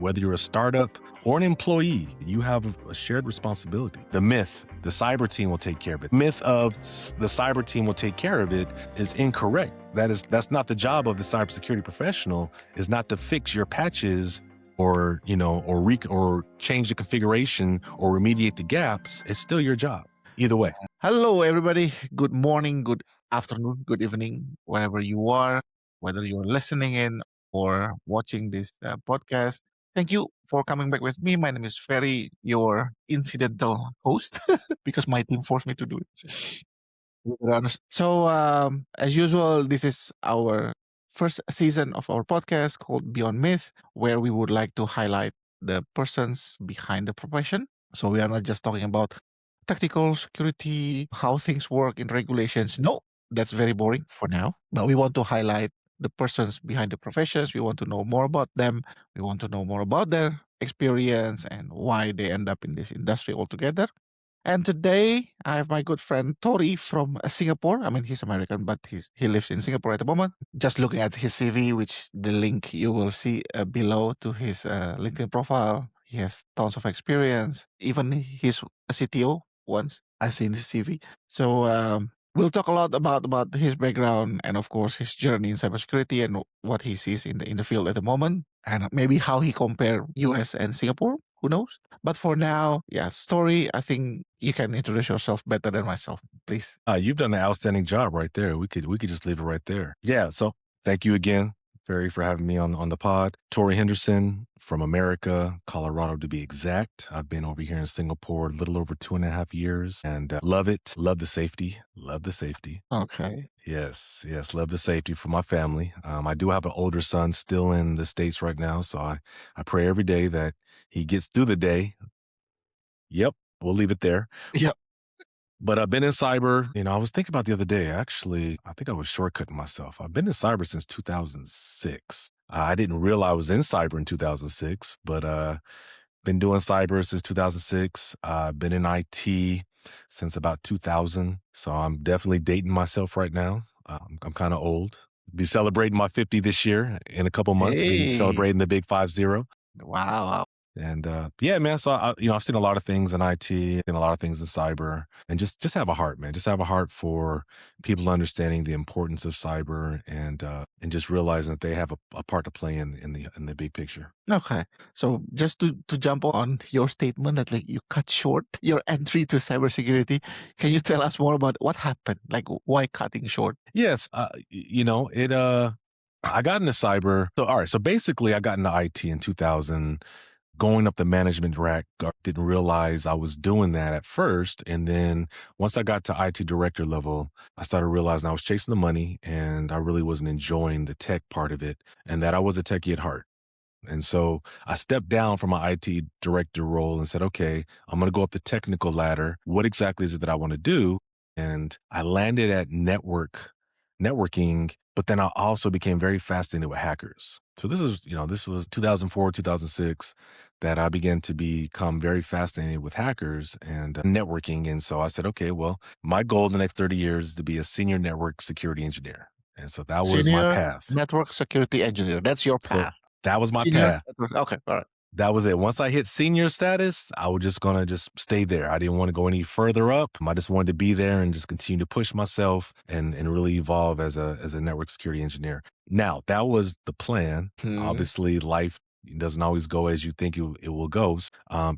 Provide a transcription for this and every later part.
Whether you're a startup or an employee, you have a shared responsibility. The myth, the cyber team will take care of it. Myth of the cyber team will take care of it is incorrect. That's not the job of the cybersecurity professional, is not to fix your patches or change the configuration or remediate the gaps. It's still your job. Either way. Hello, everybody. Good morning, good afternoon, good evening, wherever you are, whether you're listening in or watching this podcast. Thank you for coming back with me. My name is Ferry, your incidental host, because my team forced me to do it. So, as usual, this is our first season of our podcast called Beyond Myth, where we would like to highlight the persons behind the profession. So, we are not just talking about technical security, how things work in regulations. No, that's very boring for now. But we want to highlight the persons behind the professions. We want to know more about them. We want to know more about their experience and why they end up in this industry altogether. And today I have my good friend Tori from Singapore. I mean, he's American, but he lives in Singapore at the moment. Just looking at his CV, which the link you will see below to his LinkedIn profile, he has tons of experience. Even he's a CTO once. I seen his CV. So we'll talk a lot about his background and, of course, his journey in cybersecurity and what he sees in the field at the moment, and maybe how he compare US and Singapore. Who knows? But for now, Tori, I think you can introduce yourself better than myself, please. You've done an outstanding job right there. We could just leave it right there. Yeah. So thank you again, Ferry, for having me on the pod. Tori Henderson from America, Colorado to be exact. I've been over here in Singapore a little over 2.5 years and love it. Love the safety. Love the safety. Okay. Yes. Love the safety for my family. I do have an older son still in the States right now. So I pray every day that he gets through the day. Yep. We'll leave it there. Yep. But I've been in cyber, I was thinking about the other day, actually, I think I was shortcutting myself. I've been in cyber since 2006. I didn't realize I was in cyber in 2006, but been doing cyber since 2006. Been in IT since about 2000. So I'm definitely dating myself right now. I'm kind of old. Be celebrating my 50 this year in a couple months. Be celebrating the big 50. Wow. And yeah, man. So I've seen a lot of things in IT and a lot of things in cyber, and just have a heart, man. Just have a heart for people understanding the importance of cyber and just realizing that they have a part to play in the big picture. Okay, so just to jump on your statement that like you cut short your entry to cybersecurity, can you tell us more about what happened? Like why cutting short? Yes, I got into cyber. So all right, so basically I got into IT in 2000. Going up the management rack, didn't realize I was doing that at first. And then once I got to IT director level, I started realizing I was chasing the money and I really wasn't enjoying the tech part of it and that I was a techie at heart. And so I stepped down from my IT director role and said, okay, I'm going to go up the technical ladder. What exactly is it that I want to do? And I landed at networking, but then I also became very fascinated with hackers. So this was 2004, 2006 that I began to become very fascinated with hackers and networking. And so I said, okay, well, my goal in the next 30 years is to be a senior network security engineer. And so that was my path. Network security engineer. That's your path. So that was my path. Okay. All right. That was it. Once I hit senior status, I was just going to stay there. I didn't want to go any further up. I just wanted to be there and just continue to push myself and really evolve as a network security engineer. Now, that was the plan. Obviously, life doesn't always go as you think it will go.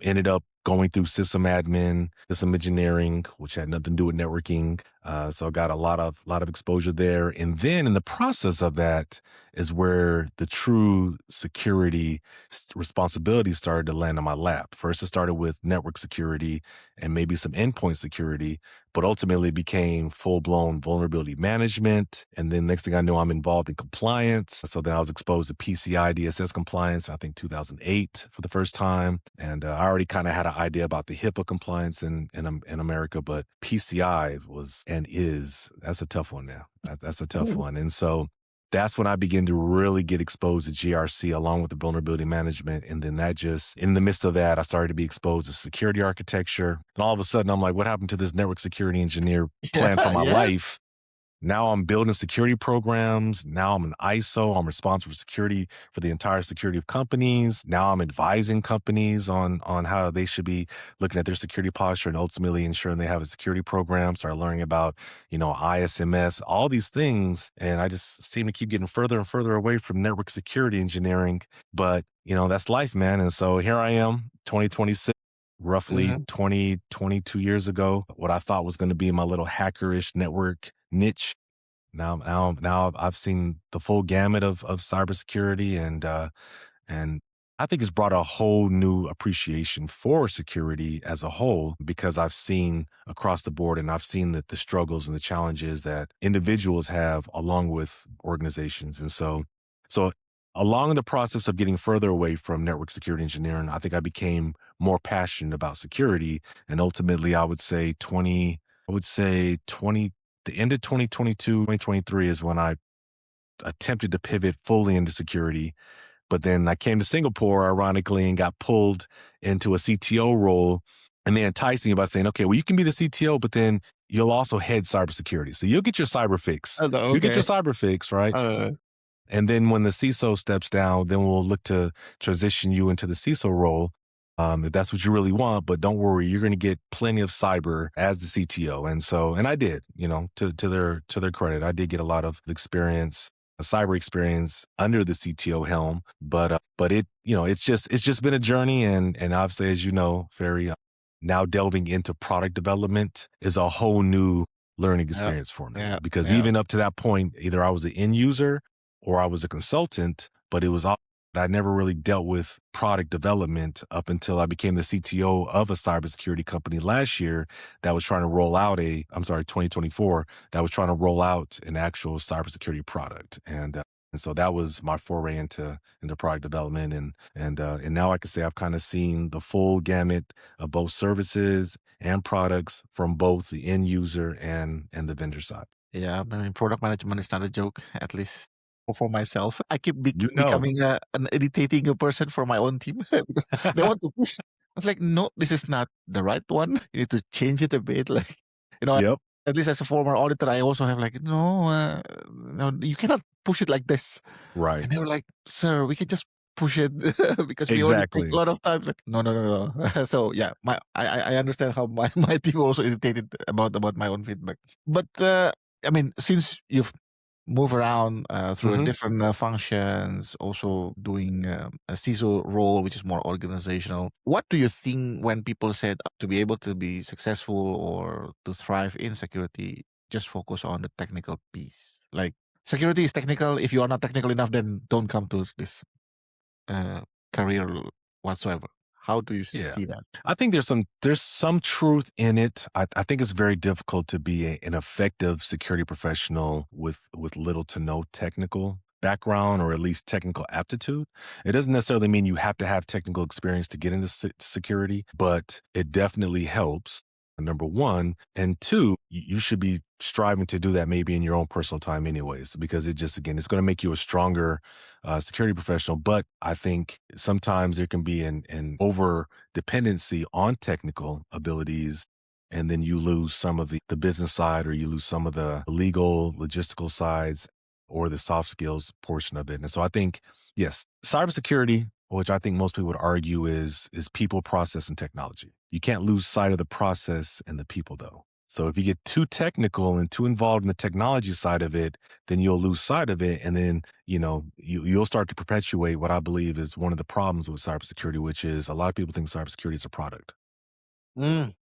Ended up going through system admin, system engineering, which had nothing to do with networking. So I got a lot of exposure there. And then in the process of that is where the true security responsibilities started to land on my lap. First, it started with network security and maybe some endpoint security, but ultimately it became full-blown vulnerability management. And then next thing I know, I'm involved in compliance. So then I was exposed to PCI DSS compliance, I think 2008 for the first time. And I already kind of had an idea about the HIPAA compliance in America, but PCI was and is, that's a tough one now. That's a tough one. And so that's when I began to really get exposed to GRC along with the vulnerability management. And then that just, in the midst of that, I started to be exposed to security architecture. And all of a sudden, I'm like, what happened to this network security engineer plan for my life? Now I'm building security programs. Now I'm an ISO. I'm responsible for security for the entire security of companies. Now I'm advising companies on how they should be looking at their security posture and ultimately ensuring they have a security program. Start learning about, ISMS, all these things. And I just seem to keep getting further and further away from network security engineering. But, that's life, man. And so here I am, 2026. Roughly Mhm. 20, 22 years ago, what I thought was going to be my little hackerish network niche. Now I've seen the full gamut of cybersecurity, and I think it's brought a whole new appreciation for security as a whole because I've seen across the board and I've seen the struggles and the challenges that individuals have along with organizations. And so along the process of getting further away from network security engineering, I think I became more passionate about security. And ultimately I would say 20, the end of 2022, 2023 is when I attempted to pivot fully into security. But then I came to Singapore, ironically, and got pulled into a CTO role. And they enticed me by saying, okay, well, you can be the CTO, but then you'll also head cybersecurity. So you'll get your cyber fix. Oh, no, You'll get your okay. cyber fix, right? Uh, And then when the CISO steps down, then we'll look to transition you into the CISO role, if that's what you really want. But don't worry, you're going to get plenty of cyber as the CTO. And I did, to their credit, I did get a lot of experience, cyber experience under the CTO helm. But it's just been a journey, and obviously, as you know, Ferry, now delving into product development is a whole new learning yeah, experience for me yeah, because yeah. even up to that point, either I was an end user or I was a consultant, but it was all I never really dealt with product development up until I became the CTO of a cybersecurity company last year that was trying to roll out 2024, that was trying to roll out an actual cybersecurity product. And so that was my foray into product development. And now I can say I've kind of seen the full gamut of both services and products from both the end user and the vendor side. Yeah, I mean, product management is not a joke, at least for myself. I keep You know. becoming an irritating person for my own team because they want to push. I was like, no, this is not the right one. You need to change it a bit. Like, you know, Yep. at least as a former auditor, I also have like, no, you cannot push it like this. Right. And they were like, sir, we can just push it because we already take a Exactly. lot of time. Like, no. So yeah, I understand how my team also irritated about my own feedback. But I mean, since you've moved around through Hmm. different functions, also doing a CISO role, which is more organizational. What do you think when people said to be able to be successful or to thrive in security, just focus on the technical piece? Like security is technical. If you are not technical enough, then don't come to this uh, career whatsoever. How do you Yeah. see that? I think there's some truth in it. I think it's very difficult to be an effective security professional with little to no technical background or at least technical aptitude. It doesn't necessarily mean you have to have technical experience to get into security, but it definitely helps. Number one, and two, you should be striving to do that maybe in your own personal time, anyways, because again, it's going to make you a stronger security professional. But I think sometimes there can be an over dependency on technical abilities, and then you lose some of the business side, or you lose some of the legal logistical sides, or the soft skills portion of it. And so I think, yes, cybersecurity, which I think most people would argue is people, process, and technology. You can't lose sight of the process and the people, though. So if you get too technical and too involved in the technology side of it, then you'll lose sight of it. And then, you'll start to perpetuate what I believe is one of the problems with cybersecurity, which is a lot of people think cybersecurity is a product. Mm,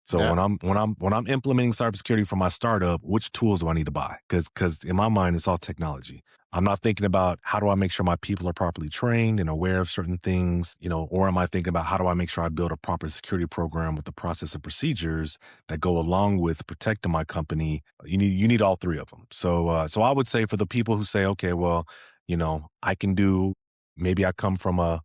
So yeah. when I'm implementing cybersecurity for my startup, which tools do I need to buy? Because in my mind, it's all technology. I'm not thinking about how do I make sure my people are properly trained and aware of certain things, or am I thinking about how do I make sure I build a proper security program with the process and procedures that go along with protecting my company? You need all three of them. So I would say for the people who say, okay, well, I can do. Maybe I come from a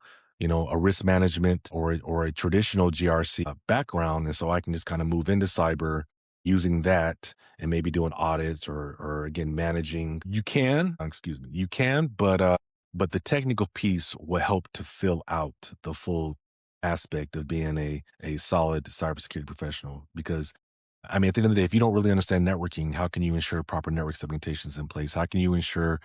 risk management or a traditional GRC background. And so I can just kind of move into cyber using that and maybe doing audits or again, managing. You can, but the technical piece will help to fill out the full aspect of being a solid cybersecurity professional because I mean, at the end of the day, if you don't really understand networking, how can you ensure proper network segmentations in place? How can you ensure,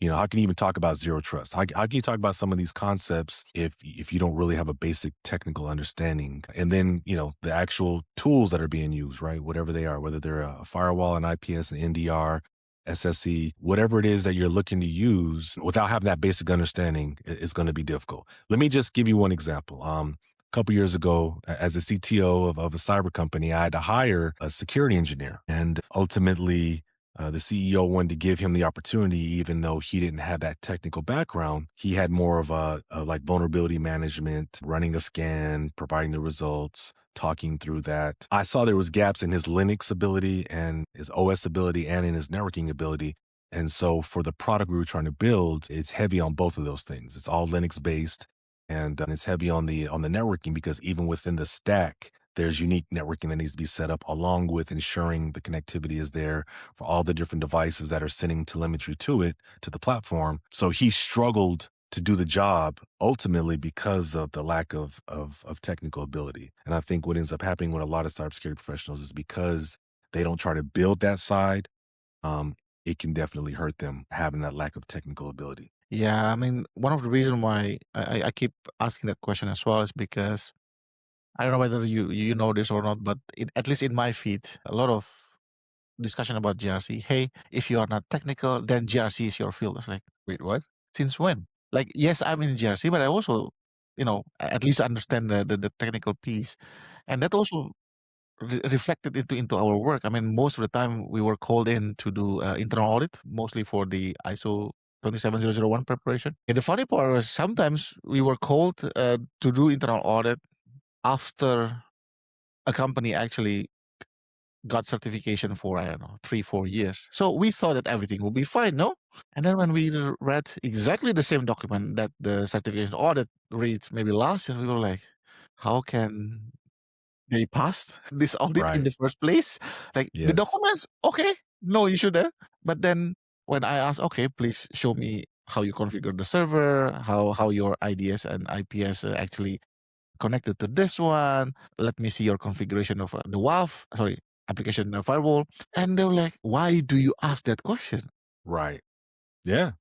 how can you even talk about zero trust? How can you talk about some of these concepts if you don't really have a basic technical understanding? And then, the actual tools that are being used, right? Whatever they are, whether they're a firewall, an IPS, an NDR, SSE, whatever it is that you're looking to use without having that basic understanding is going to be difficult. Let me just give you one example. Couple years ago, as a CTO of a cyber company, I had to hire a security engineer. And ultimately, the CEO wanted to give him the opportunity, even though he didn't have that technical background. He had more of a like vulnerability management, running a scan, providing the results, talking through that. I saw there was gaps in his Linux ability and his OS ability and in his networking ability. And so for the product we were trying to build, it's heavy on both of those things. It's all Linux based. And it's heavy on the networking because even within the stack, there's unique networking that needs to be set up along with ensuring the connectivity is there for all the different devices that are sending telemetry to the platform. So he struggled to do the job ultimately because of the lack of technical ability. And I think what ends up happening with a lot of cybersecurity professionals is because they don't try to build that side, um, it can definitely hurt them having that lack of technical ability. Yeah, I mean, one of the reason why I keep asking that question as well is because I don't know whether you know this or not, but at least in my feed, a lot of discussion about GRC. Hey, if you are not technical, then GRC is your field. I was like, wait, what? Since when? Like, yes, I'm in GRC, but I also, at least understand the technical piece, and that also reflected into our work. I mean, most of the time we were called in to do internal audit, mostly for the ISO 27001 preparation. And the funny part was sometimes we were called to do internal audit after a company actually got certification for, I don't know, 3-4 years. So we thought that everything would be fine, no? And then when we read exactly the same document that the certification audit reads maybe last year, we were like, how can they passed this audit in Right. the first place? Like the Yes. documents, okay, no issue there. But then when I asked, okay, please show me how you configure the server, how your IDS and IPS actually connected to this one. Let me see your configuration of the WAF, sorry, application firewall. And they were like, why do you ask that question? Right. Yeah.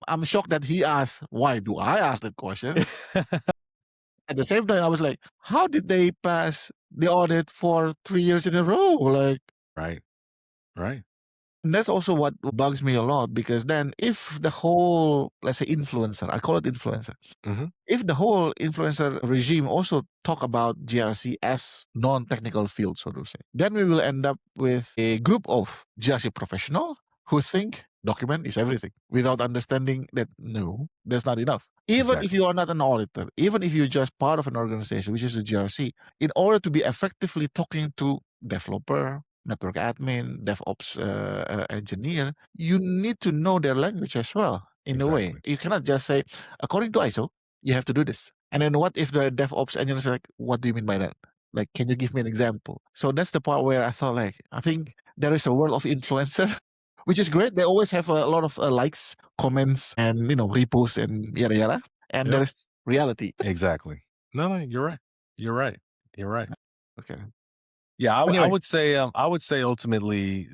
I'm shocked that he asked, why do I ask that question? At the same time, I was like, how did they pass the audit for 3 years in a row? Like, Right. Right. and that's also what bugs me a lot because then if the whole, let's say, influencer, I call it influencer, Mhm. if the whole influencer regime also talk about GRC as non-technical field, so to say, then we will end up with a group of GRC professional who think document is everything without understanding that no, that's not enough. Even if Exactly. you are not an auditor, even if you're just part of an organization, which is a GRC, in order to be effectively talking to developer, network admin, DevOps engineer, you need to know their language as well. In a way, Exactly. you cannot just say, according to ISO, you have to do this. And then what if the DevOps engineer is like, what do you mean by that? Like, can you give me an example? So that's the part where I thought, like, I think there is a world of influencer, which is great. They always have a lot of likes, comments, and reposts and yada yada. And Yep. there's reality. Exactly. No, no, you're right. You're right. You're right. Okay. Yeah, I Anyway, would say, I would say ultimately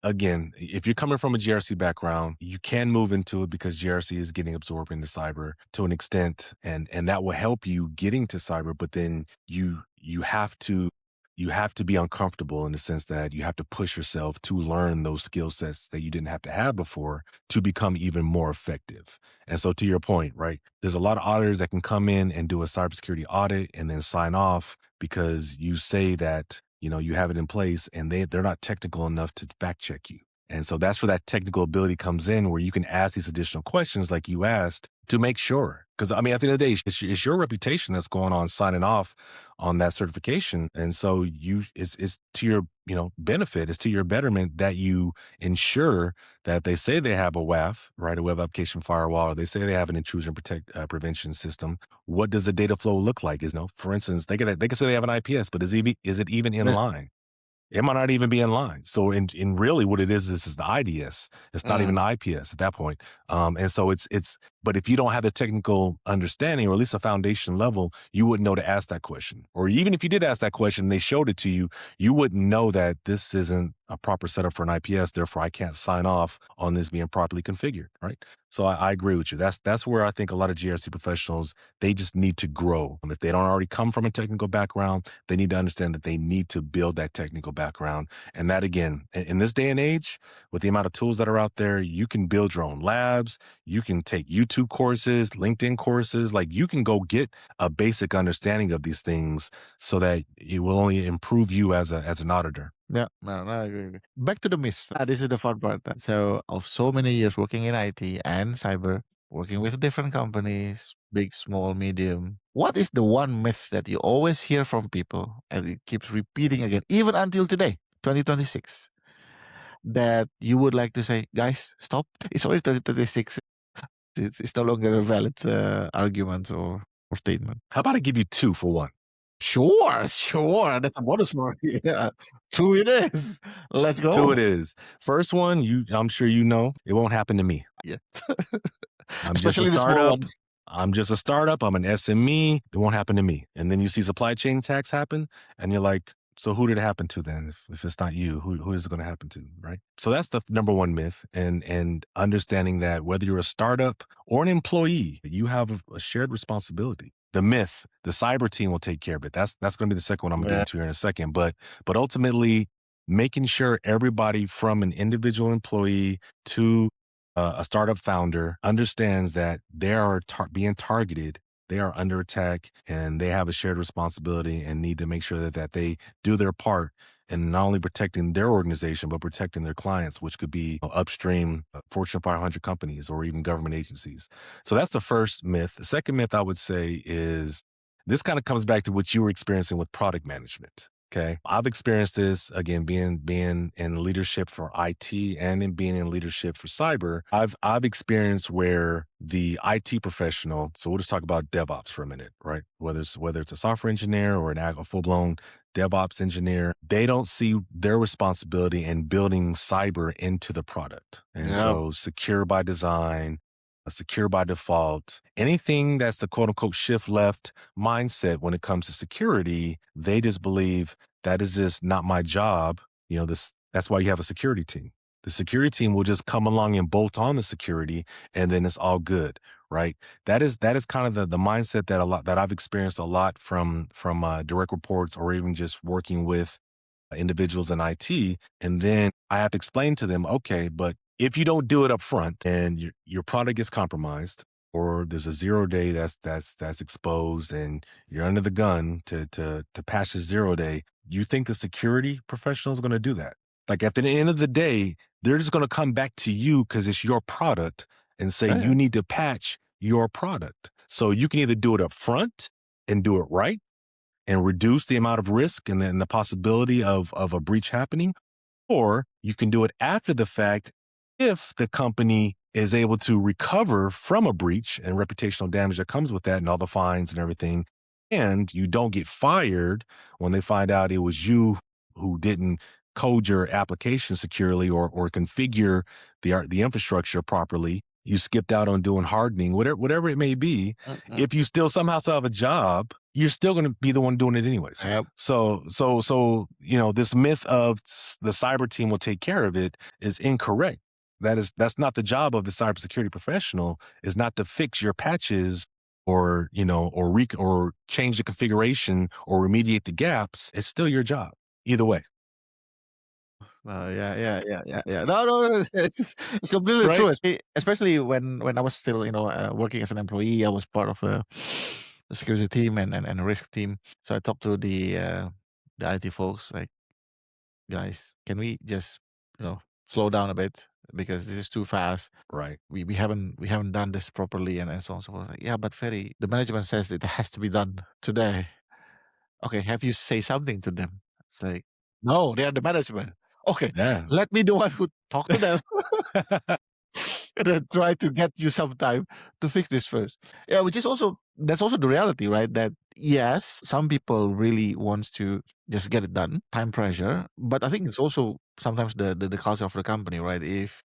again, if you're coming from a GRC background, you can move into it because GRC is getting absorbed into cyber to an extent, and that will help you getting to cyber. But then you have to be uncomfortable in the sense that you have to push yourself to learn those skill sets that you didn't have to have before to become even more effective. And so to your point, right, there's a lot of auditors that can come in and do a cybersecurity audit and then sign off because you say that, you have it in place and they're not technical enough to fact check you. And so that's where that technical ability comes in, where you can ask these additional questions like you asked to make sure. Because I mean, at the end of the day, it's your reputation that's going on signing off on that certification. And so it's to your, benefit, it's to your betterment that you ensure that they say they have a WAF, right? A web application firewall, or they say they have an intrusion prevention system. What does the data flow look like? For instance, they can say they have an IPS, but is it even in yeah. line? It might not even be in line. So in really what it is, this is the IDS. It's not even Mm. the IPS at that point. And so it's But if you don't have the technical understanding, or at least a foundation level, you wouldn't know to ask that question. Or even if you did ask that question and they showed it to you, you wouldn't know that this isn't a proper setup for an IPS. Therefore, I can't sign off on this being properly configured, right? So I agree with you. That's where I think a lot of GRC professionals, they just need to grow. If they don't already come from a technical background, they need to understand that they need to build that technical background. And that, again, in this day and age, with the amount of tools that are out there, you can build your own labs. You can take YouTube courses, LinkedIn courses. Like, you can go get a basic understanding of these things so that it will only improve you as an auditor. Yeah, no, I agree. Back to the myth. This is the fun part. So, of so many years working in IT and cyber, working with different companies, big, small, medium, what is the one myth that you always hear from people and it keeps repeating again, even until today, 2026, that you would like to say, guys, stop? It's already 2026. It's no longer a valid argument or statement. How about I give you two for one? Sure. That's a bonus for you. Yeah. Two it is. Let's go. Two it is. First one, I'm sure you know, it won't happen to me. Yeah. I'm just a Especially the small startup. ones. I'm just a startup. I'm an SME. It won't happen to me. And then you see supply chain attacks happen, and you're like, so who did it happen to then? If it's not you, who is it going to happen to, right? So that's the number one myth. And understanding that whether you're a startup or an employee, you have a shared responsibility. The myth, the cyber team will take care of it. That's going to be the second one I'm going to get into here in a second. But ultimately, making sure everybody from an individual employee to a startup founder understands that they are being targeted, they are under attack, and they have a shared responsibility and need to make sure that they do their part in not only protecting their organization, but protecting their clients, which could be upstream Fortune 500 companies or even government agencies. So that's the first myth. The second myth I would say is this kind of comes back to what you were experiencing with product management. Okay. I've experienced this again, being in leadership for IT and in being in leadership for cyber. I've experienced where the IT professional, so we'll just talk about DevOps for a minute, right? Whether it's a software engineer or a full-blown DevOps engineer, they don't see their responsibility in building cyber into the product. And so secure by design, secure by default, anything that's the quote unquote shift left mindset when it comes to security, they just believe that is just not my job. That's why you have a security team. The security team will just come along and bolt on the security, and then it's all good, right? That is kind of the mindset that I've experienced a lot from direct reports or even just working with individuals in IT. And then I have to explain to them, okay, but if you don't do it up front and your product gets compromised, or there's a 0-day that's exposed and you're under the gun to patch the 0-day, you think the security professional is going to do that? Like, at the end of the day, they're just going to come back to you because it's your product and say you need to patch your product. So you can either do it up front and do it right and reduce the amount of risk and then the possibility of a breach happening, or you can do it after the fact if the company is able to recover from a breach and reputational damage that comes with that and all the fines and everything, and you don't get fired when they find out it was you who didn't code your application securely or configure the infrastructure properly. You skipped out on doing hardening, whatever it may be. If you still somehow have a job, you're still going to be the one doing it anyways. Yep. So, this myth of the cyber team will take care of it is incorrect. That's not the job of the cybersecurity professional, is not to fix your patches or change the configuration or remediate the gaps. It's still your job either way. Yeah. No. It's completely Right? true. Especially when I was still, working as an employee, I was part of the security team and a risk team. So I talked to the IT folks, like, guys, can we just, slow down a bit because this is too fast. Right. We haven't done this properly and so on and so forth. Like, yeah, but Ferry, the management says it has to be done today. Okay, have you say something to them? It's like, no, they are the management. Okay, Yeah. let me the one who talk to them and then try to get you some time to fix this first. Yeah, that's also the reality, right? That yes, some people really wants to just get it done, time pressure. But I think it's also sometimes the culture of the company, right? If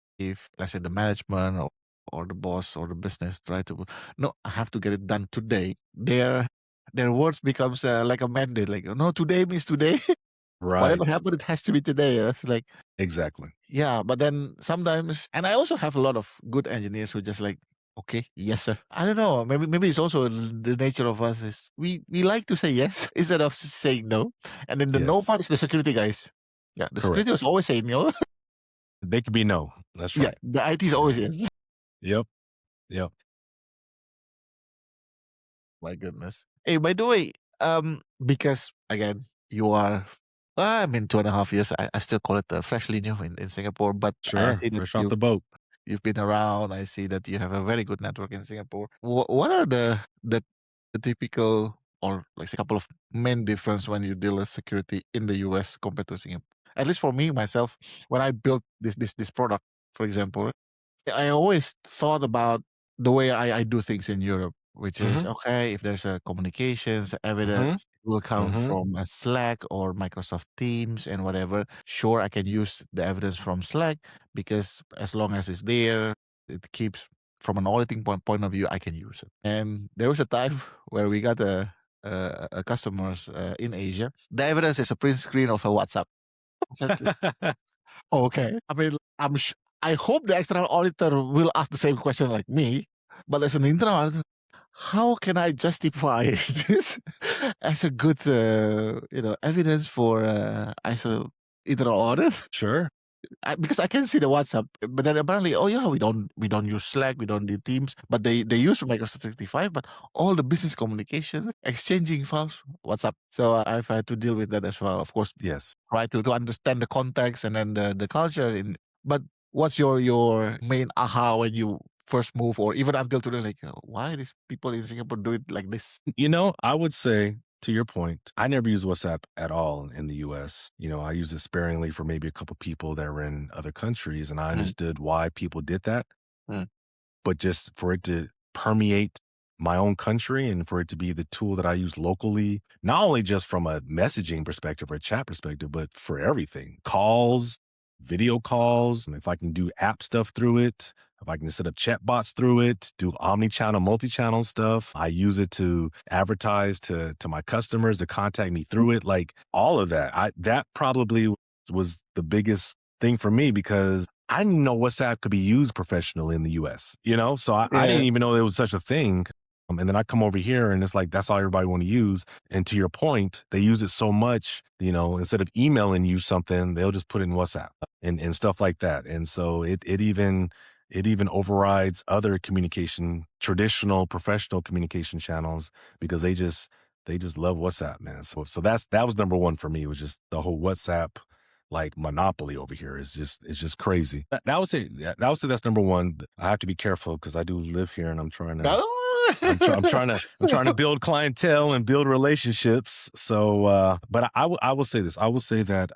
let's say the management or the boss or the business try to, no, I have to get it done today. Their words becomes like a mandate. Like, no, today means today. Whatever Right. happened, it has to be today. That's like, Exactly. yeah. But then sometimes, and I also have a lot of good engineers who just like, okay, yes, sir. I don't know. Maybe it's also the nature of us is we like to say yes instead of saying no. And then the no Yes. part is the security guys. Yeah, the security is Correct. always saying no. They could be no. That's Yeah, right. the IT is always yes. Yep. Yep. My goodness. Hey, by the way, because again, you are, I mean, 2.5 years. I still call it freshly new in Singapore, but I Sure. see that Fresh off the boat. you've been around. I see that you have a very good network in Singapore. What are the typical or like a couple of main difference when you deal with security in the US compared to Singapore? At least for me myself, when I built this product, for example, I always thought about the way I do things in Europe, which is Mhm. okay, if there's a communications Mhm. evidence, it will come Mhm. from a Slack or Microsoft Teams and whatever. Sure, I can use the evidence from Slack because as long as it's there, it keeps from an auditing point of view, I can use it. And there was a time where we got a customers in Asia. The evidence is a print screen of a WhatsApp. I said, okay. I mean, I hope the external auditor will ask the same question like me. But as an internal auditor, how can I justify this as a good, evidence for ISO internal audit? Sure. Because I can see the WhatsApp, but then apparently, oh yeah, we don't use Slack, we don't do Teams, but they use Microsoft 365. But all the business communications, exchanging files, WhatsApp. So I've had to deal with that as well. Of course, Yes. try to understand the context and then the culture. But what's your main aha when you first move, or even until today? Like, why these people in Singapore do it like this? I would say to your point, I never use WhatsApp at all in the US. I use it sparingly for maybe a couple people that were in other countries, and I Mm, understood why people did that. mm, But just for it to permeate my own country and for it to be the tool that I use locally, not only just from a messaging perspective or a chat perspective, but for everything, calls, video calls, and if I can do app stuff through it, if I can set up chat bots through it, do omni-channel, multi-channel stuff. I use it to advertise to my customers to contact me through it. Like all of that. That probably was the biggest thing for me because I didn't know WhatsApp could be used professionally in the US, So I didn't yeah, even know there was such a thing. And then I come over here and it's like, that's all everybody want to use. And to your point, they use it so much, instead of emailing you something, they'll just put it in WhatsApp and stuff like that. And so it even overrides other communication, traditional professional communication channels because they just love WhatsApp, man. So that was number one for me. It was just the whole WhatsApp like monopoly over here is just crazy. That would say that's number one. I have to be careful because I do live here and I'm trying to build clientele and build relationships. So, but I will say this. I will say that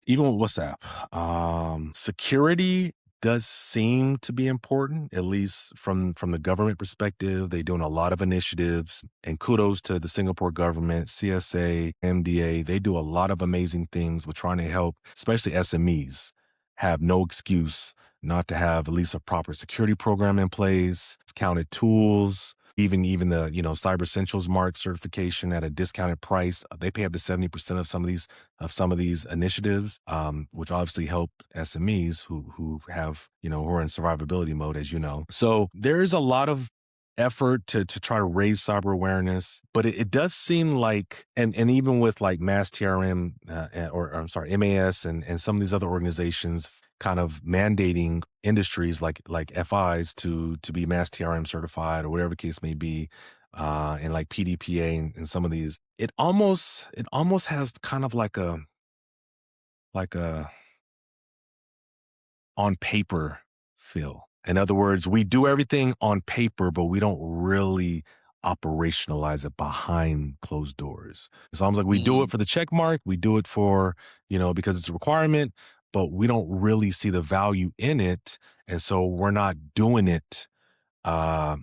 even with WhatsApp, security does seem to be important, at least from the government perspective. They're doing a lot of initiatives, and kudos to the Singapore government, CSA, MDA. They do a lot of amazing things with trying to help, especially SMEs, have no excuse not to have at least a proper security program in place, discounted tools. Even the Cyber Essentials Mark certification at a discounted price. They pay up to 70% of some of these initiatives, which obviously help SMEs who have who are in survivability mode, as you know. So there is a lot of effort to try to raise cyber awareness, but it does seem like, and even with like Mass TRM or I'm sorry, MAS and some of these other organizations kind of mandating industries like FIs to be Mass TRM certified or whatever the case may be, and like PDPA and some of these, it almost has kind of like a on paper feel. In other words, we do everything on paper, but we don't really operationalize it behind closed doors. It's almost like we do it Mm, for the check mark, we do it for, because it's a requirement, but we don't really see the value in it. And so we're not doing it uh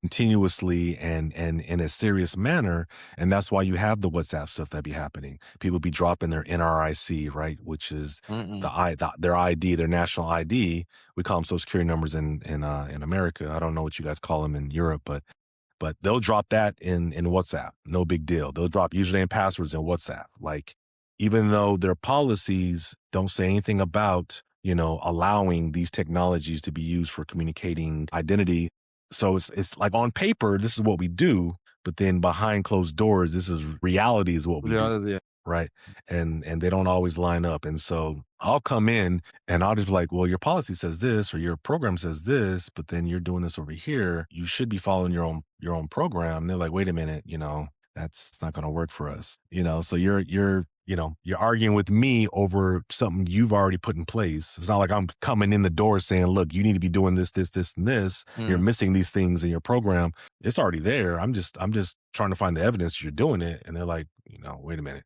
continuously and in a serious manner. And that's why you have the WhatsApp stuff that be happening. People be dropping their NRIC, right, which is Mm-mm. their ID, their national ID. We call them Social Security numbers in America. I don't know what you guys call them in Europe, but they'll drop that in WhatsApp. No big deal. They'll drop username and passwords in WhatsApp. Like, even though their policies don't say anything about, allowing these technologies to be used for communicating identity. So it's like on paper, this is what we do, but then behind closed doors, this is reality is what we do. Reality, yeah. Right. And they don't always line up. And so I'll come in and I'll just be like, well, your policy says this or your program says this, but then you're doing this over here. You should be following your own program. And they're like, wait a minute, that's not going to work for us. So you're arguing with me over something you've already put in place. It's not like I'm coming in the door saying, look, you need to be doing this, this, this, and this. You're missing these things in your program. It's already there. I'm just trying to find the evidence you're doing it. And they're like, wait a minute.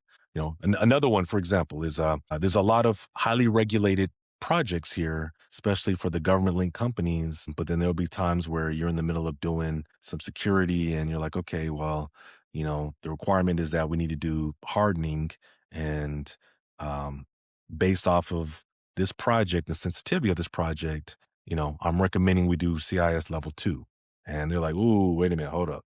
Another one, for example, is there's a lot of highly regulated projects here, especially for the government-linked companies. But then there'll be times where you're in the middle of doing some security and you're like, okay, well, the requirement is that we need to do hardening. And based off of this project, the sensitivity of this project, I'm recommending we do CIS level 2. And they're like, ooh, wait a minute, hold up.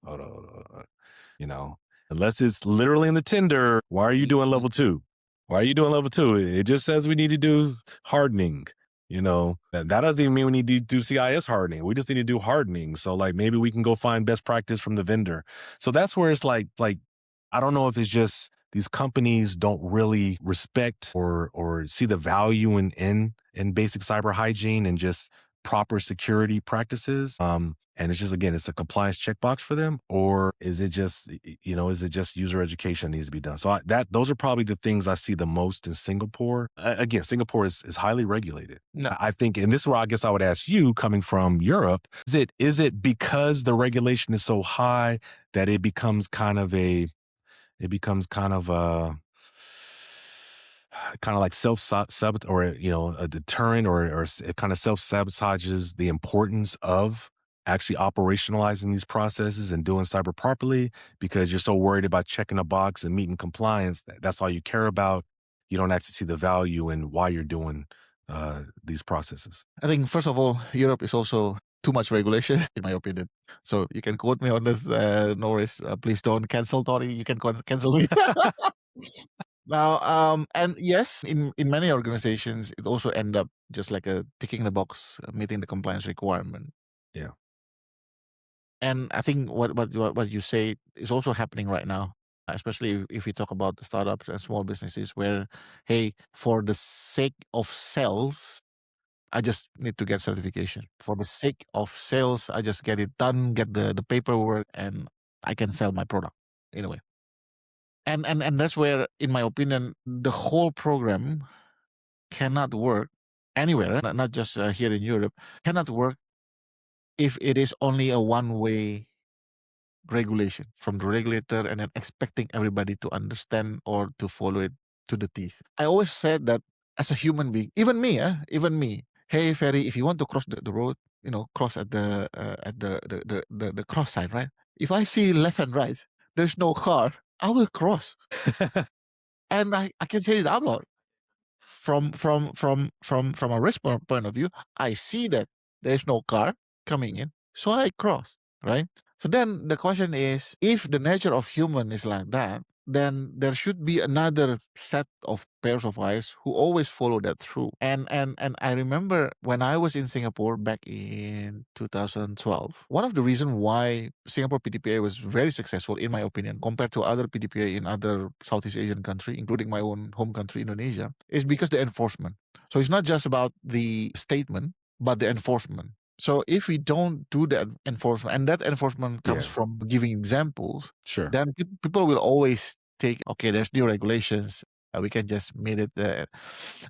You know, unless it's literally in the tender, why are you doing level 2? Why are you doing level 2? It just says we need to do hardening. That doesn't even mean we need to do CIS hardening. We just need to do hardening. So like maybe we can go find best practice from the vendor. So that's where it's like I don't know if it's just these companies don't really respect or see the value in basic cyber hygiene and just proper security practices. And it's just, again, it's a compliance checkbox for them, or is it just user education needs to be done? So those are probably the things I see the most in Singapore. Again, Singapore is highly regulated. No. I think, and this is where I guess I would ask you, coming from Europe, is it because the regulation is so high that it becomes kind of like self-sabot or a deterrent or it kind of self-sabotages the importance of actually operationalizing these processes and doing cyber properly, because you're so worried about checking a box and meeting compliance. That's all you care about. You don't actually see the value in why you're doing these processes. I think, first of all, Europe is also too much regulation, in my opinion. So you can quote me on this, no worries. Please don't cancel Tori. You can cancel me. Now, and yes, in many organizations, it also end up just like a ticking the box, meeting the compliance requirement. Yeah. And I think what you say is also happening right now, especially if we talk about the startups and small businesses where, hey, for the sake of sales, I just need to get certification. For the sake of sales, I just get it done, get the paperwork, and I can sell my product in a way. And that's where, in my opinion, the whole program cannot work anywhere, not just here in Europe, cannot work if it is only a one-way regulation from the regulator and then expecting everybody to understand or to follow it to the teeth. I always said that as a human being, even me, hey Ferry, if you want to cross the road, cross at the cross sign, right? If I see left and right, there's no car, I will cross. And I can say it out loud. From a risk point of view, I see that there's no car coming in, so I cross, right? So then the question is, if the nature of human is like that, then there should be another set of pairs of eyes who always follow that through. And I remember when I was in Singapore back in 2012, one of the reasons why Singapore PDPA was very successful, in my opinion, compared to other PDPA in other Southeast Asian country, including my own home country, Indonesia, is because the enforcement. So it's not just about the statement, but the enforcement. So if we don't do that enforcement, and that enforcement comes Yeah. from giving examples, Sure. then people will always take, okay, there's new regulations, we can just meet it.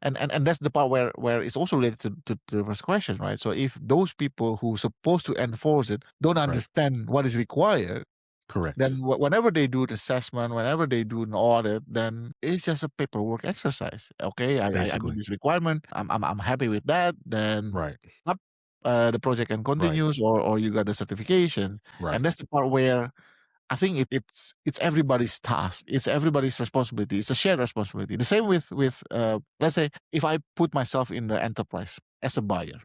And that's the part where it's also related to the first question, right? So if those people who are supposed to enforce it don't understand what is required, Correct. then whenever they do the assessment, whenever they do an audit, then it's just a paperwork exercise. Okay, I meet Basically. this requirement. I'm happy with that. Then Right. the project can Right. continue, or you got the certification. Right. And that's the part where I think it's everybody's task. It's everybody's responsibility. It's a shared responsibility. The same with let's say if I put myself in the enterprise as a buyer,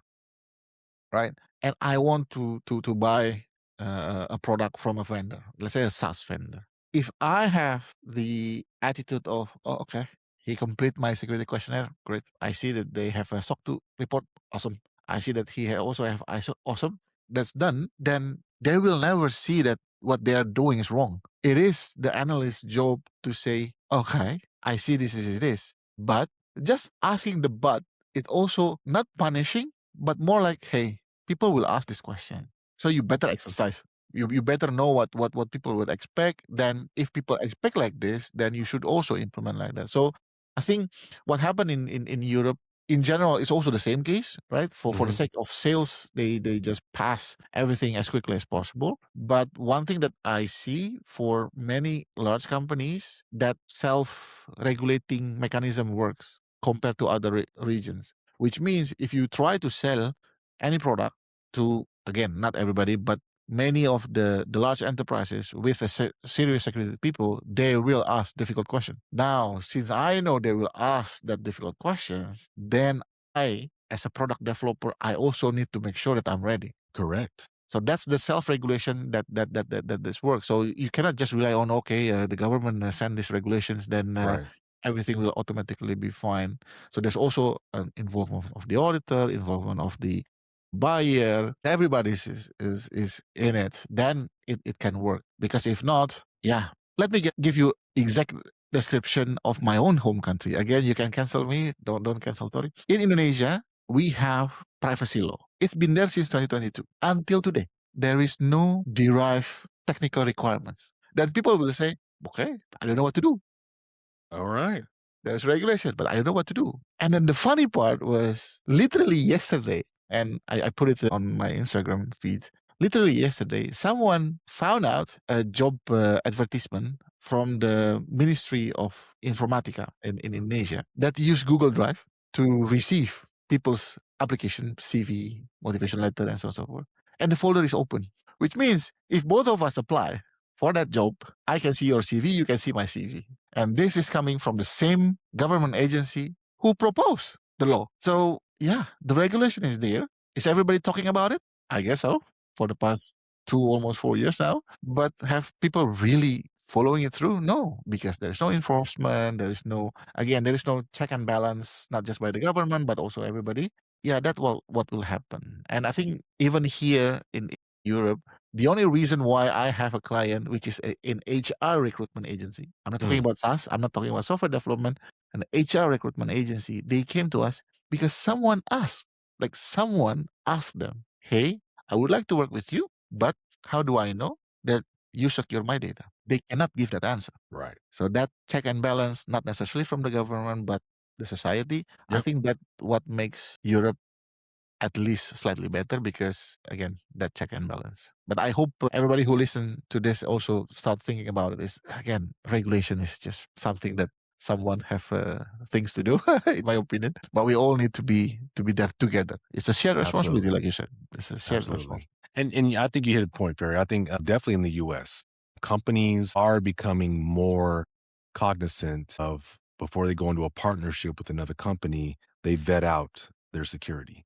right? And I want to buy a product from a vendor, let's say a SaaS vendor. If I have the attitude of, oh, okay, he complete my security questionnaire, great. I see that they have a SOC 2 report, awesome. I see that he also have ISO, awesome. That's done. Then they will never see that what they are doing is wrong. It is the analyst's job to say, okay, I see this is this, but just asking the but, it also not punishing, but more like, hey, people will ask this question, so you better exercise. You better know what people would expect. Then if people expect like this, then you should also implement like that. So I think what happened in Europe in general is also the same case, right? For the Mhm. sake of sales, they just pass everything as quickly as possible. But one thing that I see for many large companies, that self-regulating mechanism works compared to other regions, which means if you try to sell any product to, again, not everybody, but many of the large enterprises with a serious security people, they will ask difficult questions. Now, since I know they will ask that difficult questions, then I, as a product developer, I also need to make sure that I'm ready. Correct. So that's the self-regulation that this works. So you cannot just rely on, okay, the government send these regulations, then Right. everything will automatically be fine. So there's also an involvement of the auditor, involvement of the buyer. Everybody is in it. Then it can work. Because if not, yeah. Let me give you exact description of my own home country. Again, you can cancel me. Don't cancel Tori. In Indonesia, we have privacy law. It's been there since 2022 until today. There is no derived technical requirements. Then people will say, okay, I don't know what to do. All right. There's regulation, but I don't know what to do. And then the funny part was literally yesterday, and I put it on my Instagram feed. Literally yesterday, someone found out a job advertisement from the Ministry of Informatica in Indonesia that use Google Drive to receive people's application, CV, motivation letter, and so on and so forth. And the folder is open, which means if both of us apply for that job, I can see your CV, you can see my CV. And this is coming from the same government agency who proposed the law. So, yeah, the regulation is there. Is everybody talking about it? I guess so, for the past almost 4 years now. But have people really following it through? No, because there's no enforcement. There is no check and balance, not just by the government, but also everybody. Yeah, that's what will happen. And I think even here in Europe, the only reason why I have a client, which is an HR recruitment agency, I'm not talking Mm. about SaaS, I'm not talking about software development, an HR recruitment agency, they came to us because someone asked them, hey, I would like to work with you, but how do I know that you secure my data? They cannot give that answer. Right. So that check and balance, not necessarily from the government, but the society, I Yep. think that what makes Europe at least slightly better, because again, that check and balance. But I hope everybody who listen to this also start thinking about it. Is again, regulation is just something that someone have things to do, in my opinion. But we all need to be there together. It's a shared responsibility, Absolutely. like you said. It's a shared responsibility. Absolutely. And I think you hit a point, Ferry. I think definitely in the U.S., companies are becoming more cognizant of before they go into a partnership with another company, they vet out their security.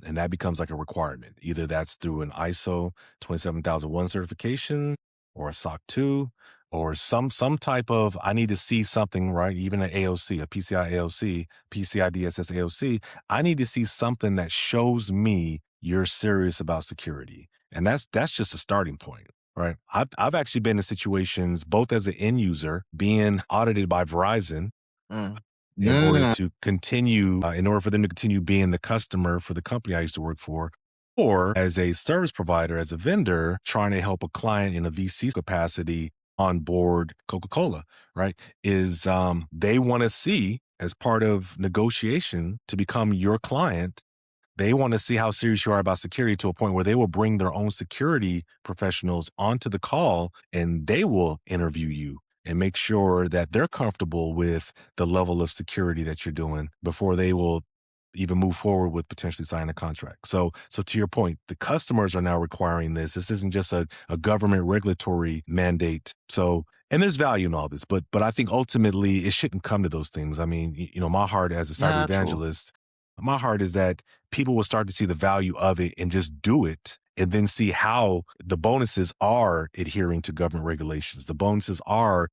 And that becomes like a requirement. Either that's through an ISO 27001 certification or a SOC 2 or some type of, I need to see something, right? Even an AOC, a PCI AOC, PCI DSS AOC. I need to see something that shows me you're serious about security. And that's just a starting point. Right. I've actually been in situations both as an end user being audited by Verizon Mm. in order Mm. to continue, in order for them to continue being the customer for the company I used to work for, or as a service provider, as a vendor, trying to help a client in a VC capacity on board Coca-Cola, right? Is they want to see as part of negotiation to become your client, they want to see how serious you are about security to a point where they will bring their own security professionals onto the call and they will interview you and make sure that they're comfortable with the level of security that you're doing before they will even move forward with potentially signing a contract. So to your point, the customers are now requiring this. This isn't just a government regulatory mandate. So and there's value in all this, but I think ultimately it shouldn't come to those things. I mean, my heart as a cyber Yeah, true. evangelist, my heart is that people will start to see the value of it and just do it and then see how the bonuses are adhering to government regulations. The bonuses are,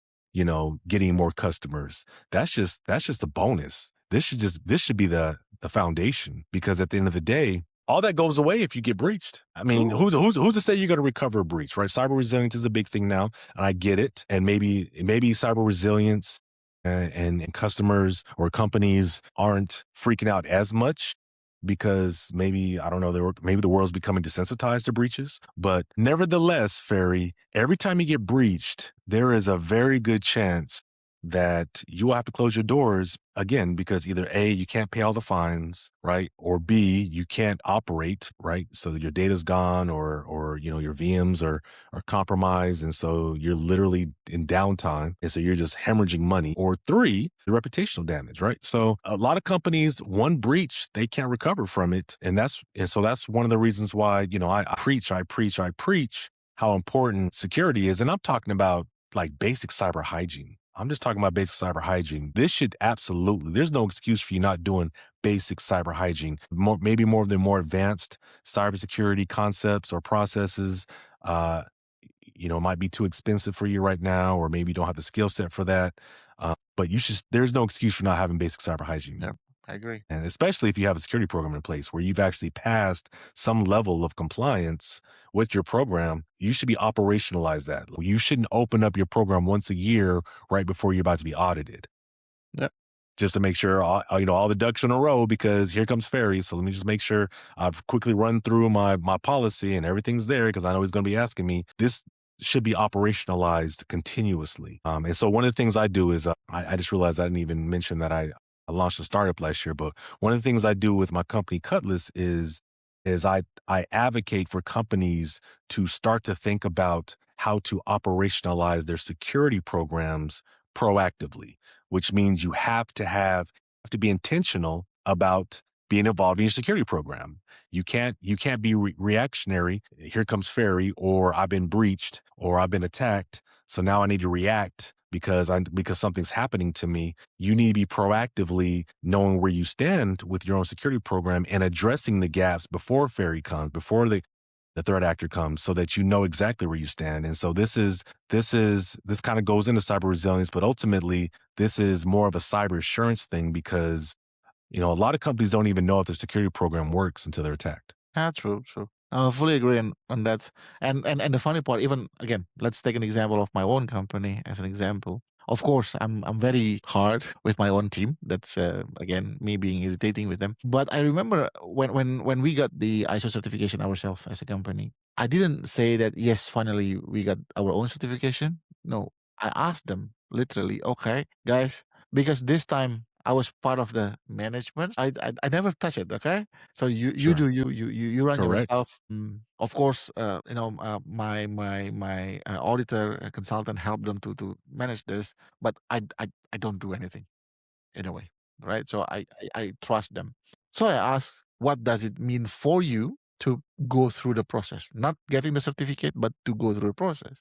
getting more customers. That's just a bonus. This should be the foundation, because at the end of the day, all that goes away if you get breached. I mean, True. who's to say you're going to recover a breach, right? Cyber resilience is a big thing now, and I get it. And maybe cyber resilience and customers or companies aren't freaking out as much because maybe, I don't know, maybe the world's becoming desensitized to breaches. But nevertheless, Ferry, every time you get breached, there is a very good chance that you will have to close your doors again, because either A, you can't pay all the fines, right? Or B, you can't operate, right? So your data's gone, or your VMs are compromised, and so you're literally in downtime, and so you're just hemorrhaging money. Or three, the reputational damage, right? So a lot of companies, one breach, they can't recover from it, and so that's one of the reasons why I preach how important security is, and I'm talking about like basic cyber hygiene. I'm just talking about basic cyber hygiene. This should absolutely, there's no excuse for you not doing basic cyber hygiene. Maybe more of the more advanced cybersecurity concepts or processes, might be too expensive for you right now, or maybe you don't have the skill set for that. But there's no excuse for not having basic cyber hygiene. Yeah, I agree. And especially if you have a security program in place where you've actually passed some level of compliance with your program, you should be operationalize that. You shouldn't open up your program once a year right before you're about to be audited. Yeah. Just to make sure all the ducks in a row, because here comes Ferry. So let me just make sure I've quickly run through my policy and everything's there, because I know he's going to be asking me. This should be operationalized continuously. And so one of the things I do is I just realized I didn't even mention that I launched a startup last year, but one of the things I do with my company Cutlazz is I advocate for companies to start to think about how to operationalize their security programs proactively, which means you have to be intentional about being involved in your security program. You can't be reactionary. Here comes Ferry, or I've been breached, or I've been attacked, so now I need to react because something's happening to me. You need to be proactively knowing where you stand with your own security program and addressing the gaps before Ferry comes, before the threat actor comes, so that you know exactly where you stand. And so this kind of goes into cyber resilience, but ultimately this is more of a cyber assurance thing, because a lot of companies don't even know if their security program works until they're attacked. Yeah, true, true. I fully agree on that. And the funny part, even again, let's take an example of my own company as an example. Of course, I'm very hard with my own team. That's again me being irritating with them. But I remember when we got the ISO certification ourselves as a company, I didn't say that yes, finally we got our own certification. No, I asked them literally, okay, guys, because this time I was part of the management. I never touch it. Okay, so you Sure. do you run your Correct. stuff. Of course, my auditor consultant helped them to manage this, but I don't do anything in a way, right? So I trust them. So I asked, what does it mean for you to go through the process, not getting the certificate, but to go through the process?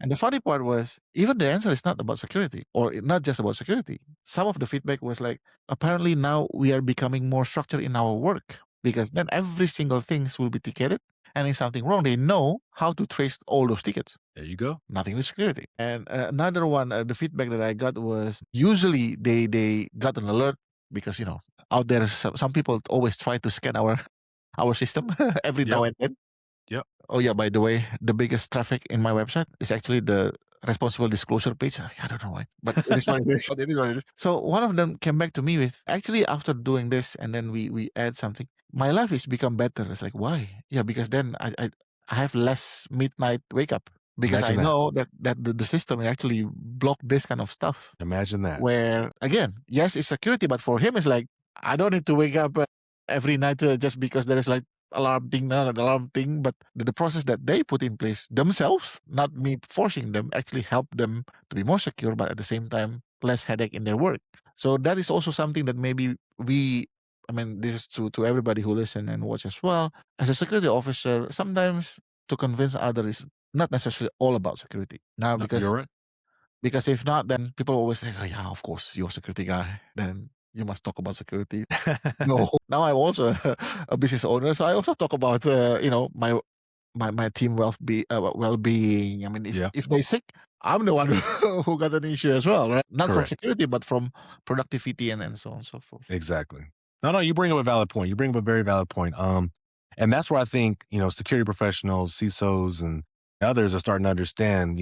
And the funny part was, even the answer is not about security, or not just about security. Some of the feedback was like, apparently now we are becoming more structured in our work, because then every single things will be ticketed. And if something wrong, they know how to trace all those tickets. There you go. Nothing with security. And another one, the feedback that I got was, usually they got an alert because out there some people always try to scan our system every now Yep. and then. Yep. Oh yeah, by the way, the biggest traffic in my website is actually the responsible disclosure page. I don't know why, but it is what it is. It is what it is. So one of them came back to me with, actually, after doing this and then we add something, my life has become better. It's like, why? Yeah, because then I have less midnight wake up, because I Imagine that. know that the system actually block this kind of stuff. Imagine that. Where again, yes, it's security, but for him, it's like, I don't need to wake up every night just because there is like alarm thing, not an alarm thing, but the process that they put in place themselves, not me forcing them, actually help them to be more secure, but at the same time, less headache in their work. So that is also something that maybe we I mean, this is to everybody who listen and watch as well. As a security officer, sometimes to convince others is not necessarily all about security. Now, No, you're right. because if not, then people always say, "Oh, yeah, of course, you're a security guy. Then you must talk about security." No, now I'm also a business owner, so I also talk about my team well being. I mean, Yeah, if they sick, I'm the one who got an issue as well, right? Not from correct. security, but from productivity and so on and so forth. Exactly. No, you bring up a valid point. You bring up a very valid point. And that's where I think, security professionals, CISOs and others are starting to understand,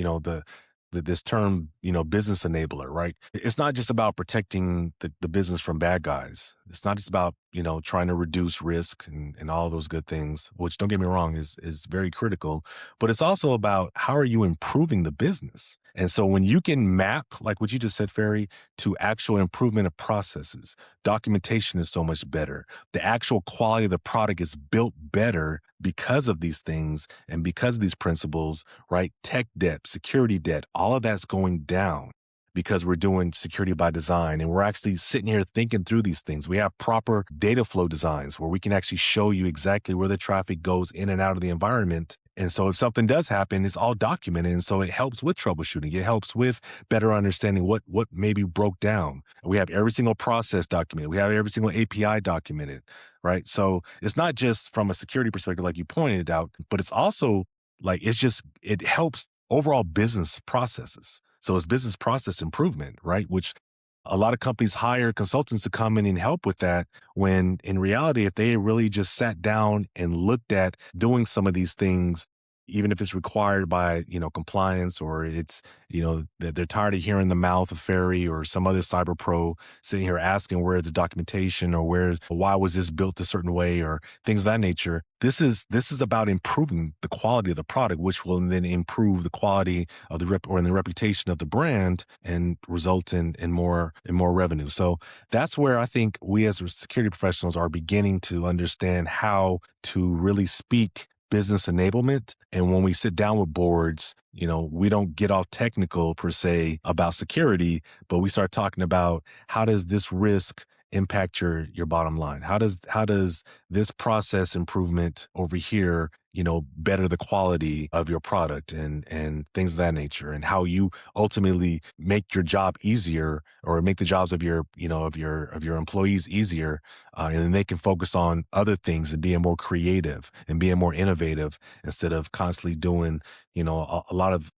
this term, business enabler, right? It's not just about protecting the business from bad guys. It's not just about, trying to reduce risk and all those good things, which don't get me wrong is very critical, but it's also about how are you improving the business? And so when you can map, like what you just said, Ferry, to actual improvement of processes, documentation is so much better. The actual quality of the product is built better because of these things and because of these principles, right? Tech debt, security debt, all of that's going down because we're doing security by design and we're actually sitting here thinking through these things. We have proper data flow designs where we can actually show you exactly where the traffic goes in and out of the environment. And so if something does happen, it's all documented. And so it helps with troubleshooting. It helps with better understanding what maybe broke down. We have every single process documented. We have every single API documented, right? So it's not just from a security perspective, like you pointed out, but it's also like, it helps overall business processes. So it's business process improvement, right? Which a lot of companies hire consultants to come in and help with that when in reality, if they really just sat down and looked at doing some of these things, even if it's required by, compliance or it's, that they're tired of hearing the mouth of Ferry or some other cyber pro sitting here asking where's the documentation or why was this built a certain way or things of that nature. This is about improving the quality of the product, which will then improve the quality of the reputation of the brand and result in more revenue. So that's where I think we as security professionals are beginning to understand how to really speak business enablement. And when we sit down with boards, we don't get all technical per se about security, but we start talking about how does this risk impact your bottom line? How does this process improvement over here, better the quality of your product and things of that nature, and how you ultimately make your job easier or make the jobs of your employees easier, and then they can focus on other things and being more creative and being more innovative instead of constantly doing, a lot of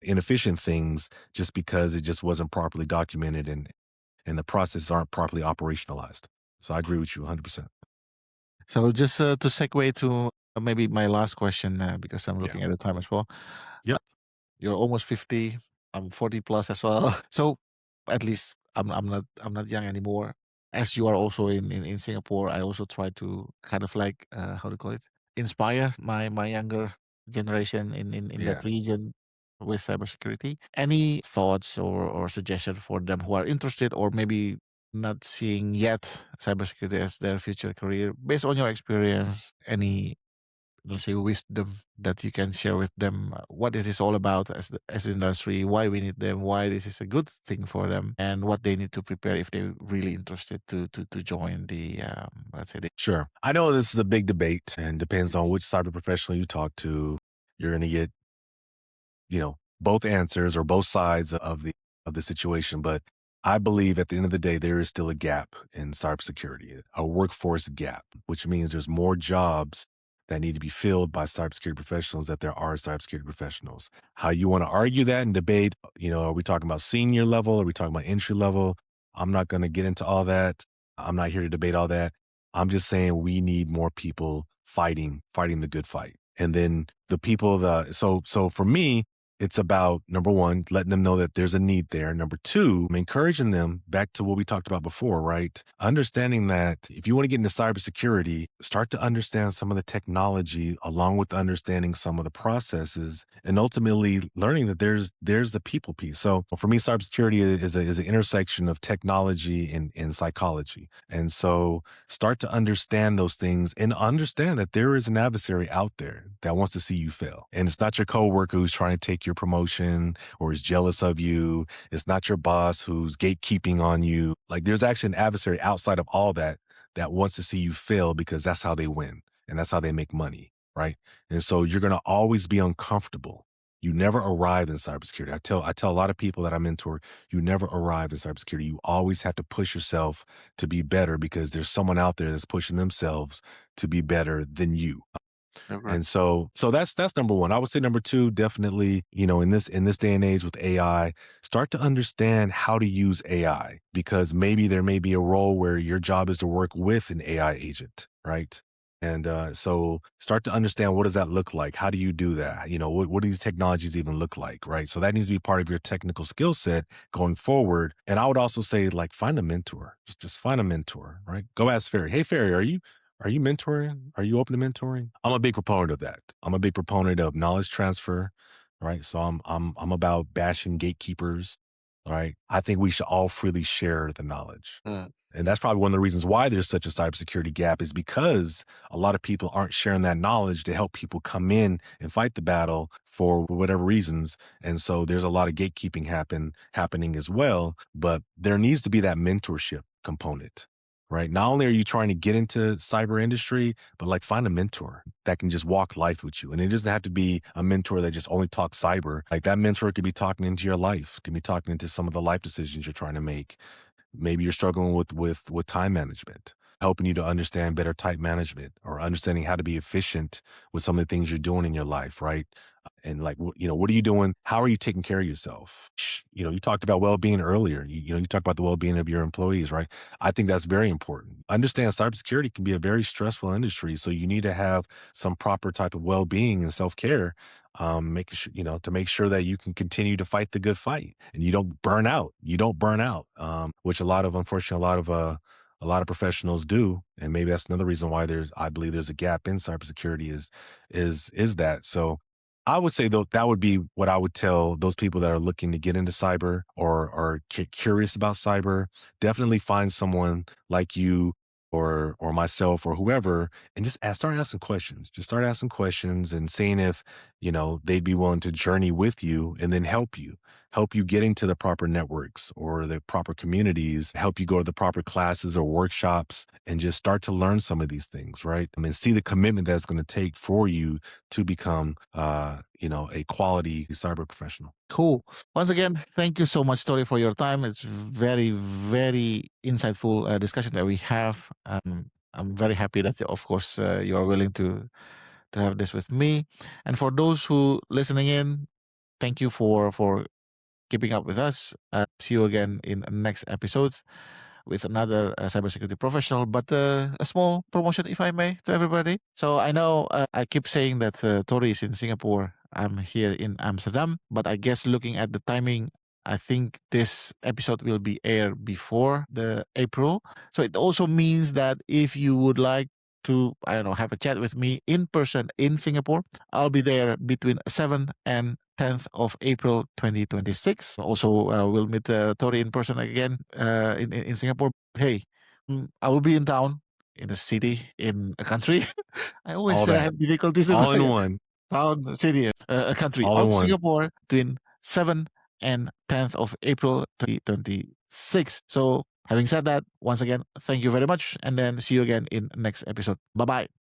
inefficient things just because it just wasn't properly documented and the processes aren't properly operationalized. So I agree with you 100%. So just to segue to maybe my last question, because I'm Yeah. looking at the time as well. Yep. You're almost 50. I'm 40 plus as well. So at least I'm not young anymore. As you are also in Singapore, I also try to kind of like how to call it, inspire my younger generation in that Yeah. region with cybersecurity. Any thoughts or suggestion for them who are interested or maybe not seeing yet cybersecurity as their future career based on your experience? Any, let's say, wisdom that you can share with them, what it is all about as industry, why we need them, why this is a good thing for them, and what they need to prepare if they're really interested to join the let's say the Sure. I know this is a big debate and depends on which cyber professional you talk to. You're going to get, both answers or both sides of the situation. But I believe at the end of the day, there is still a gap in cybersecurity, a workforce gap, which means there's more jobs that need to be filled by cybersecurity professionals that there are cybersecurity professionals. How you want to argue that and debate, are we talking about senior level? Are we talking about entry level? I'm not going to get into all that. I'm not here to debate all that. I'm just saying we need more people fighting the good fight. And then the people so for me, it's about number one, letting them know that there's a need there. Number two, encouraging them back to what we talked about before, right? Understanding that if you want to get into cybersecurity, start to understand some of the technology along with understanding some of the processes and ultimately learning that there's the people piece. So for me, cybersecurity is an intersection of technology and psychology. And so start to understand those things and understand that there is an adversary out there that wants to see you fail. And it's not your coworker who's trying to take your promotion or is jealous of you. It's not your boss who's gatekeeping on you. Like there's actually an adversary outside of all that that wants to see you fail because that's how they win and that's how they make money, right? And so you're going to always be uncomfortable. You never arrive in cybersecurity. I tell a lot of people that I mentor, you never arrive in cybersecurity. You always have to push yourself to be better because there's someone out there that's pushing themselves to be better than you. Okay. And so that's number one. I would say number two, definitely, in this day and age with AI, start to understand how to use AI because maybe there may be a role where your job is to work with an AI agent, right? And so start to understand, what does that look like? How do you do that? What do these technologies even look like, right? So that needs to be part of your technical skill set going forward. And I would also say, like, find a mentor. Just find a mentor, right? Go ask Ferry. Hey, Ferry, are you mentoring? Are you open to mentoring? I'm a big proponent of that. I'm a big proponent of knowledge transfer, right? So I'm about bashing gatekeepers, right? I think we should all freely share the knowledge. Mm. And that's probably one of the reasons why there's such a cybersecurity gap, is because a lot of people aren't sharing that knowledge to help people come in and fight the battle for whatever reasons. And so there's a lot of gatekeeping happening as well. But there needs to be that mentorship component, right? Not only are you trying to get into cyber industry, but like, find a mentor that can just walk life with you. And it doesn't have to be a mentor that just only talks cyber. Like, that mentor could be talking into your life, could be talking into some of the life decisions you're trying to make. Maybe you're struggling with time management, helping you to understand better type management, or understanding how to be efficient with some of the things you're doing in your life, right? And like, what are you doing? How are you taking care of yourself? You talked about well-being earlier. You talked about the well-being of your employees, right? I think that's very important. Understand cybersecurity can be a very stressful industry, so you need to have some proper type of well-being and self-care, making sure, to make sure that you can continue to fight the good fight and you don't burn out. Which unfortunately, a lot of professionals do. And maybe that's another reason why I believe there's a gap in cybersecurity is that. So I would say, though, that would be what I would tell those people that are looking to get into cyber or are curious about cyber. Definitely find someone like you or myself or whoever, and just start asking questions. Just start asking questions and seeing if, they'd be willing to journey with you and then help you get into the proper networks or the proper communities, help you go to the proper classes or workshops, and just start to learn some of these things, right? I mean, see the commitment that's going to take for you to become, a quality cyber professional. Cool. Once again, thank you so much, Tori, for your time. It's very, very insightful discussion that we have. I'm very happy that, of course, you are willing to have this with me. And for those who listening in, thank you for keeping up with us. See you again in next episodes with another cybersecurity professional, but a small promotion, if I may, to everybody. So I know I keep saying that Tori is in Singapore. I'm here in Amsterdam, but I guess looking at the timing, I think this episode will be aired before the April. So it also means that if you would like to, I don't know, have a chat with me in person in Singapore, I'll be there between 7th and 10th of April 2026. Also, we'll meet Tori in person again in Singapore. Hey, I will be in town, in a city, in a country. I always All that, have difficulties in all in my one, town, city, a country all in of one. Singapore between 7th and 10th of April 2026. So, having said that, once again, thank you very much. And then see you again in next episode. Bye bye.